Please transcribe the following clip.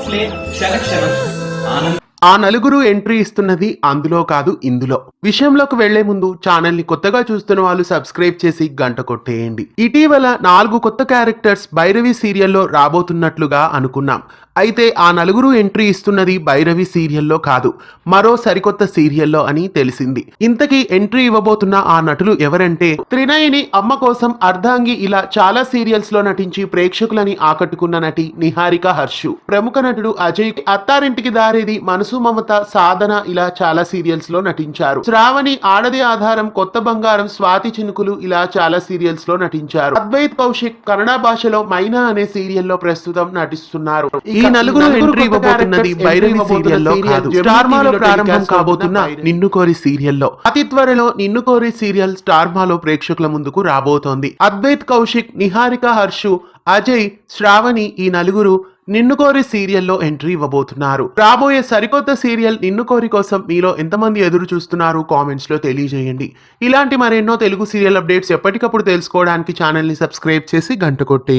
Slay క్షణక్షణం ఆనంద ఆ నలుగురు ఎంట్రీ ఇస్తున్నది అందులో కాదు ఇందులో. విషయంలోకి వెళ్లే ముందు ఛానల్ ని కొత్తగా చూస్తున్న వాళ్ళు సబ్స్క్రైబ్ చేసి గంట కొట్టేయండి. ఇటీవల 4 కొత్త క్యారెక్టర్స్ భైరవి సీరియల్లో రాబోతున్నట్లుగా అనుకున్నాం. అయితే ఆ నలుగురు ఎంట్రీ ఇస్తున్నది భైరవి సీరియల్లో కాదు, మరో సరికొత్త సీరియల్లో అని తెలిసింది. ఇంతకీ ఎంట్రీ ఇవ్వబోతున్న ఆ నటులు ఎవరంటే, త్రినయని, అమ్మ కోసం, అర్ధాంగి ఇలా చాలా సీరియల్స్ లో నటించి ప్రేక్షకులని ఆకట్టుకున్న నటి నిహారిక హర్షు, ప్రముఖ నటుడు అజయ్, అత్తారింటికి దారేది, మనసు మమత, సాధన ఇలా చాలా సీరియల్స్ లో నటించారు. శ్రావణి, ఆడది ఆధారం, కొత్త బంగారం, స్వాతి చినుకులు ఇలా చాలా సీరియల్స్ లో నటించారు. అద్వైత్ కౌశిక్ కన్నడ భాషలో మైనా అనే సీరియల్లో ప్రస్తుతం నటిస్తున్నారు. ఈ నలుగురు ఎంట్రీ ఇవ్వబోతున్నది భైరవి సీరియల్లో కాదు, స్టార్ మాలో ప్రారంభం కాబోతున్న నిన్ను కోరి సీరియల్లో. అతి త్వరలో నిన్ను కోరి సీరియల్ స్టార్ మాలో ప్రేక్షకుల ముందుకు రాబోతోంది. అద్వైత్ కౌశిక్, నిహారిక హర్షు, అజయ్, శ్రావణి ఈ నలుగురు నిన్ను కోరి సీరియల్లో ఎంట్రీ ఇవ్వబోతున్నారు. రాబోయే సరికొత్త సీరియల్ నిన్ను కోరి కోసం మీలో ఎంతమంది ఎదురు చూస్తున్నారు కామెంట్స్ లో తెలియజేయండి. ఇలాంటి మరెన్నో తెలుగు సీరియల్ అప్డేట్స్ ఎప్పటికప్పుడు తెలుసుకోవడానికి ఛానల్ ని సబ్స్క్రైబ్ చేసి గంట కొట్టేయండి.